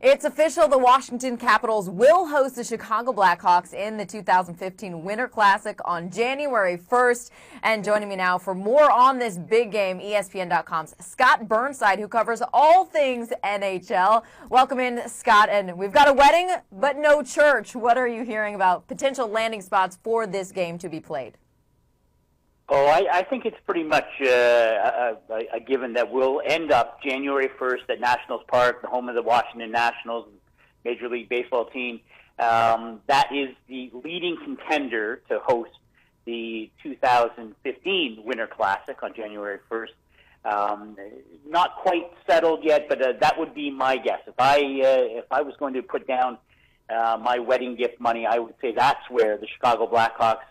It's official, the Washington Capitals will host the Chicago Blackhawks in the 2015 Winter Classic on January 1st. And joining me now for more on this big game, ESPN.com's Scott Burnside, who covers all things NHL. Welcome in, Scott. And we've got a wedding, but no church. What are you hearing about potential landing spots for this game to be played? Oh, I think it's pretty much a given that we'll end up January 1st at Nationals Park, the home of the Washington Nationals, Major League Baseball team. That is the leading contender to host the 2015 Winter Classic on January 1st. Not quite settled yet, but that would be my guess. If I was going to put down my wedding gift money, I would say that's where the Chicago Blackhawks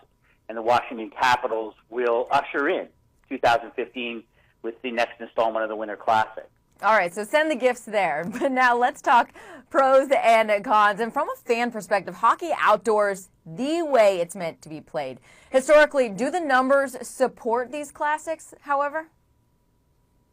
and the Washington Capitals will usher in 2015 with the next installment of the Winter Classic. All right, so send the gifts there. But now let's talk pros and cons. And from a fan perspective, hockey outdoors, the way it's meant to be played. Historically, do the numbers support these classics, however?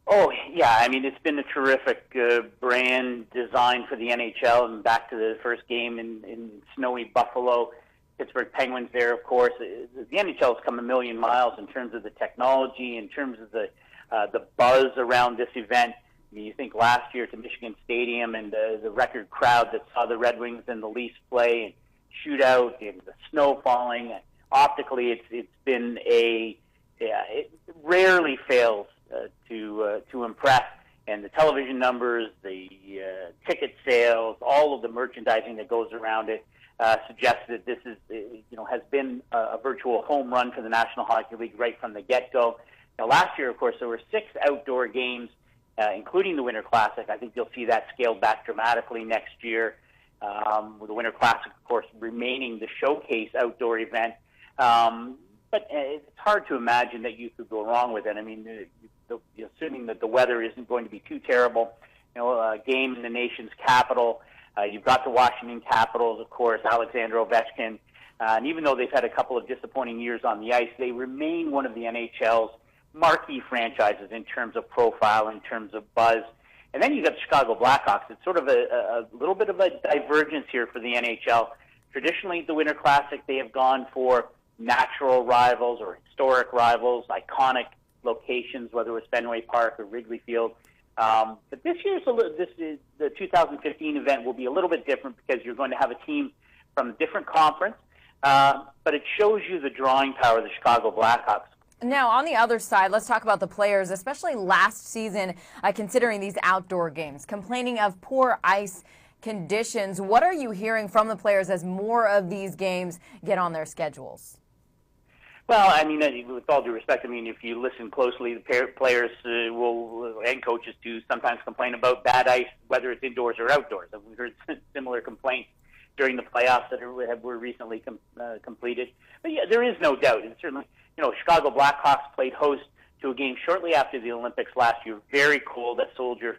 Oh, yeah. I mean, it's been a terrific brand design for the NHL, and back to the first game in snowy Buffalo. Pittsburgh Penguins there, of course. The NHL has come a million miles in terms of the technology, in terms of the buzz around this event. I mean, you think last year to Michigan Stadium and the record crowd that saw the Red Wings and the Leafs play and shootout and the snow falling. Optically, it's been it rarely fails to impress. And the television numbers, the ticket sales, all of the merchandising that goes around it suggests that this is, has been a virtual home run for the National Hockey League right from the get-go. Now, last year, of course, there were 6 outdoor games, including the Winter Classic. I think you'll see that scaled back dramatically next year, with the Winter Classic, of course, remaining the showcase outdoor event. But it's hard to imagine that you could go wrong with it. I mean, assuming that the weather isn't going to be too terrible, a game in the nation's capital. You've got the Washington Capitals, of course, Alexander Ovechkin. And even though they've had a couple of disappointing years on the ice, they remain one of the NHL's marquee franchises in terms of profile, in terms of buzz. And then you've got the Chicago Blackhawks. It's sort of a little bit of a divergence here for the NHL. Traditionally, the Winter Classic, they have gone for natural rivals or historic rivals, iconic locations, whether it was Fenway Park or Wrigley Field. But this is the 2015 event will be a little bit different because you're going to have a team from a different conference, but it shows you the drawing power of the Chicago Blackhawks. Now, on the other side, let's talk about the players, especially last season, considering these outdoor games, complaining of poor ice conditions. What are you hearing from the players as more of these games get on their schedules? Well, I mean, with all due respect, I mean, if you listen closely, the players and coaches do sometimes complain about bad ice, whether it's indoors or outdoors. We've heard similar complaints during the playoffs that were recently completed. But yeah, there is no doubt. And certainly, Chicago Blackhawks played host to a game shortly after the Olympics last year. Very cold at Soldier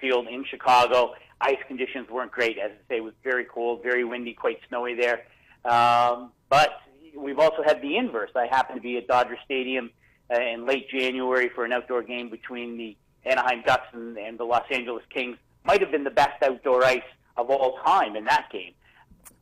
Field in Chicago. Ice conditions weren't great. As I say, it was very cold, very windy, quite snowy there. But we've also had the inverse. I happened to be at Dodger Stadium in late January for an outdoor game between the Anaheim Ducks and the Los Angeles Kings. Might have been the best outdoor ice of all time in that game.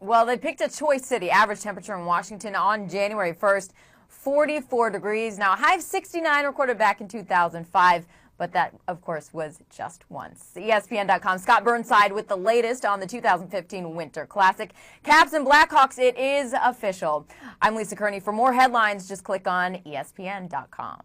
Well, they picked a choice city. Average temperature in Washington on January 1st, 44 degrees. Now, high of 69 recorded back in 2005. But that, of course, was just once. ESPN.com, Scott Burnside with the latest on the 2015 Winter Classic. Caps and Blackhawks, it is official. I'm Lisa Kearney. For more headlines, just click on ESPN.com.